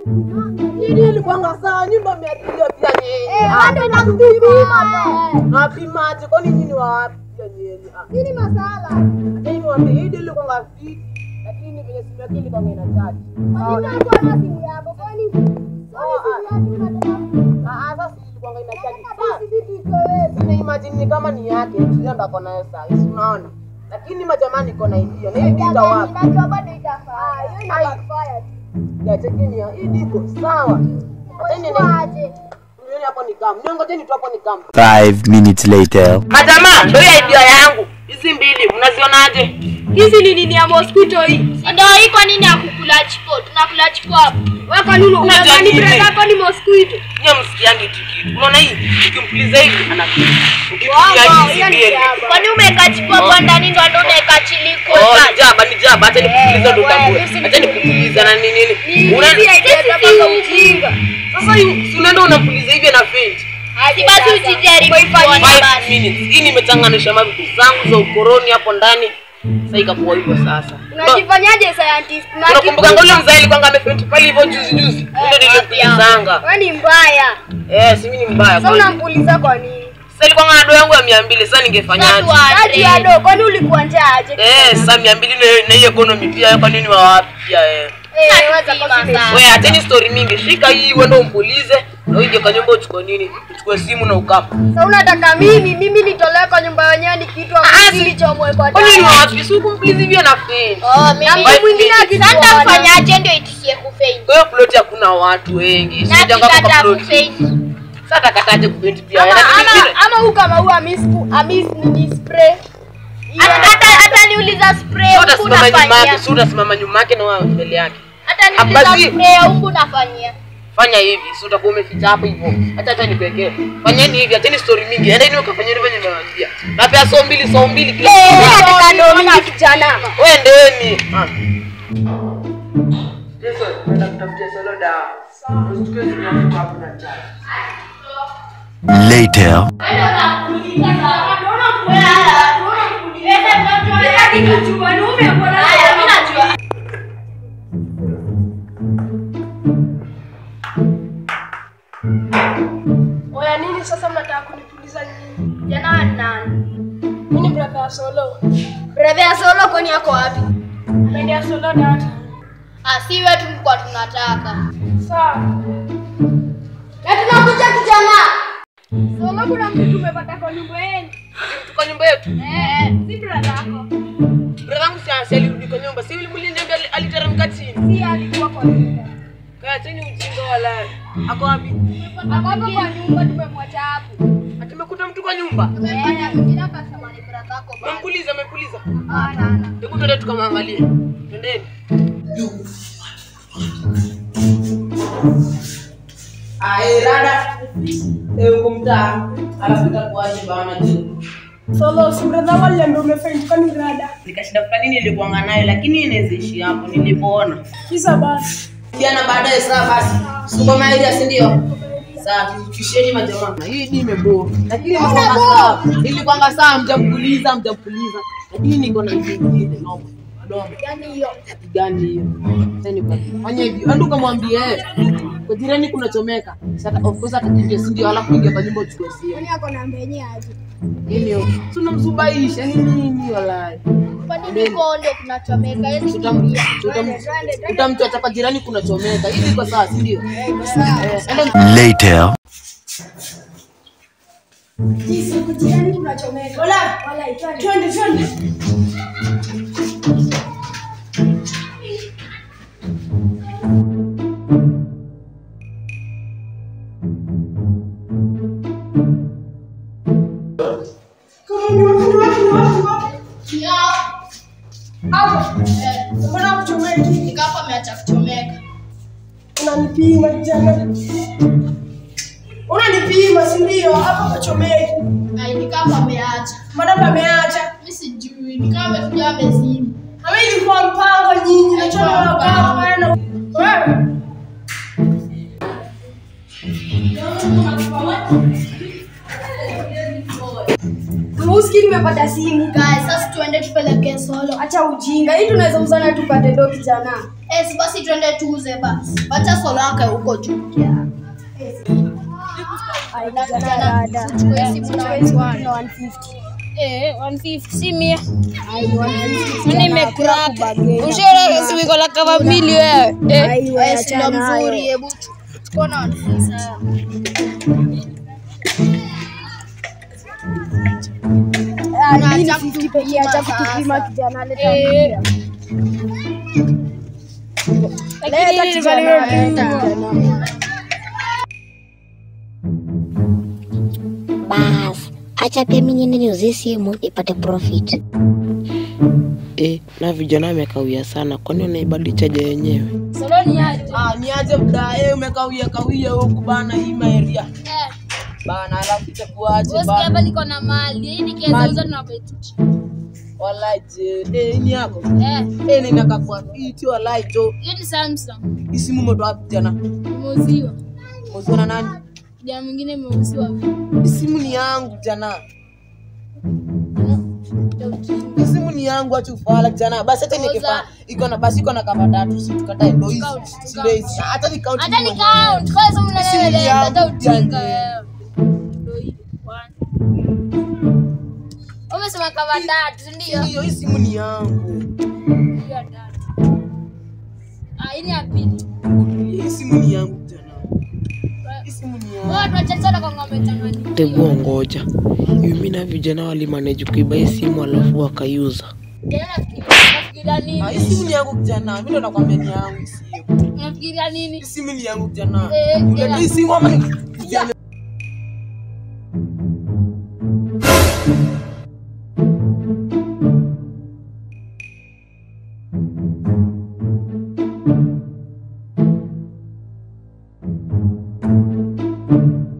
Nini ilikuwa ngasa nyumba mmeapiga pia nyinyi. Bado nakupima. Napima aje kwani nyinyi wa wapi pia nyinyi? Nini masala? Nyinyi wapi hii ilikuwa ngapi? Lakini vile simu yake ilikuwa inacharge. Nini alikuwa na simu yako? Kwani sasa ilikuwa inacharge. Sasa imagine kama ni yake, ndio ndako nayo sasa. Unaona? Lakini majamani iko na hiyo. Na hii ndio wapi? Najua bado itafaa. Hiyo ni backfire. Ya chekini ya hii ndiko sawa. Aje. Mimi hapo ni kama. Niongojeni tu hapo ni kama. 5 minutes later. Majamaa, ndio idea yangu. Hizi mbili mnazionaje? Hizi ni nini ya mosquito hii? Ndio iko nini ya kukula chipo? Tunakula chipo hapo. Waka nini unadhani brother hapa ni mosquito? Nyie msikiangi kitu. Unaona hii? Ukimpuliza hivi anakuja. Ukipuliza hivi. Kwani umeka chipo hapo ndani ndo unaweka chini kwa? Ni jaba. Acha nikupuliza ndo tambue. Acha nikupuliza na nini. Unaenda ujinga. Sasa si unaenda unapuliza hivi na faint. Si basi usijaribu ifanye basi. 5 minutes. Hii nimechanganisha mavitu zangu za ukoroni hapo ndani. Sasa ikakuwa hivyo sasa. Unajifanyaje scientist? Unakumbuka ngole mzee alikuwa amefaint pale hivyo juzi. Ndio nilipulizanga. Wewe ni mbaya. Si mimi ni mbaya. Sasa unampuliza kwa nini? Sasa ilikuwa ngado yangu ya 200. Sasa ningefanyaje? Hadi ado, kwani ulikuwa njaa aje? Sasa 200 na hiyo economy pia kwa nini wa wapi pia wewe ateni story mingi. Shika hii uende umpulize na uje kwa nyumba uchukue nini? Uchukue simu na ukapa. Sasa unataka mimi nitolee kwa nyumba wenyewe nikiitwa kilichomwe kwa kwa nini wapi? Si kumpulize hivi na faint. Mimi mwingine Sasa mfanyaje ndio itikie kufaint? Kwa hiyo plot hakuna watu wengi. Sijanga kwa plot. Sasa takataje kufaint pia. Ama huyu kama huyu amis ni spray. Hata niuliza spray huko unafanyia. Sio unasimama nyuma yake na wewe mbele yake. Hata niuliza spray huko unafanyia. Fanya hivi, si utakuwa umeficha hapo hivyo. Hata nipekee. Fanyeni hivi, ateni story mingi. Enda ni ukafanya hivi venye nimewaambia. Na pia so mbili kila kitu. Nataka ndio kijana. Wewe ndeni. Yeso, nataka solo dawa. Sawa. Usichukue simu yako hapo na chai. Later. Oya nini sasa mnataka kunipuliza nini? Jana nani? Mimi brother ya Solo. Brother ya Solo kwani yako wapi? Brother ya Solo data. Si wetu mko tunataka. Sawa. Na tunakuja kijana. Solo kuna mtu tumepata kwa nyumba yenu. Kwa nyumba yetu? Si brother yako. Brother yangu si alirudi kwa nyumba. Si yule mliniambia aliteremka chini. Si alikuwa kwa nyumba. Kaya tena ujinga wala. Ako wapi? Ako kwa nyumba tumemwacha hapo. Atumekuta mtu kwa nyumba. Tumefanya mwingine akasema ni brother yako bado. Mepuliza. Hapana. Hebu twende tukamwangalie. Twendeni. Rada. Uko mtaa. Alafu itakuwaje bana jini? Solo si brother wale ndio umefaint kwani rada. Nikashinda fulani nilikuanga nayo lakini inaweza ishi hapo nilipoona. Kisa basi. Kiana baadaye saa basi. Siko maili si ndio? Sasa kisheni majamaa. Na hii imebo. Lakini msanga ilikuanga saa mjampuliza. Lakini niko na nyingine noma. Gani hiyo? Gani hiyo? Sasa fanya hivi. Ando kamwambie kwa jirani kuna chomeka. Sasa of course atakimbia si ndio alafu ingia kwa nyumba uchukue simu. Kwani yako namba yenyewe aje? Nini? Tunamsubaisha nini walai. Kwani niko ndio tunachomeka hizi utamtoa kwa jirani kuna chomeka. Hivi kwa sasa si ndio? Later. Sisi kujirani tunachomeka. Wala twende. Mbona kuchomeka? Nikapa ameacha kuchomeka. Unanipima jana. Unanipima si ndio? Hapo kuchomeka. Nikapa ameacha. Madam ameacha. Mimi sijui. Nikapa amekuja amezimu. Kama ilikuwa mpango nyinyi na chana wakao bwana. Wewe. Muski nimepata simu. Guys, sasa tuende tupeleke Solo. Acha ujinga. Hii tunaweza uzana tupate doki jana. Si basi twende tuuze basi. Wacha solo yake huko juu. Eh, 150 si mia. Nimekuraka. Ushora siwiko la kama mbili wewe. Si ndo mzuri, hebu tuko na 150. Acha kutupia, acha kutupima kijana leta mpira. Leta kijana. Bas, acha pia mimi niuze simu ipate profit. Na vijana wamekawia sana, kwani unaibadilisha je yenyewe? Solo ni aje? Niaje bda, umekawia huku bana hii maeria. Bana alafu itakuaje Wewe bana? hapa niko na mali. Hii nikiweza na betuti. Wallahi je, ni yako? Nenda kakwa iti wallahi jo. Hii ni Samsung. Isimu moto wapi jana? Imeuziwa. Mozona nani? Kijana mwingine imeuziwa. Isimu ni yangu jana. Isimu ni yangu acha ufala jana. Basi hata nikifa iko na kama tatu si tukatae ndo hizi. Siwezi. Hata ni count. Hata ni count. Kwa sababu mnaelewa hata ujinga wewe. Ndio hii. Umesema kama tatu ndio? Hiyo isimu ni yangu. Hiyo tatu. Hii ni ya pili. Isimu ni yangu jana. Isimu ni yangu. Watu wachachana kwa ng'ombe tangani. Tebu ngoja. Mimi na vijana walimanage kuiba hii simu alafu wakaiuza. Unafikiria nini? Isimu ni yangu jana. Mimi ndo nakwambia ni yangu sio. Unafikiria nini? Isimu ni yangu jana. Jana. Isimu ama jana. Thank you.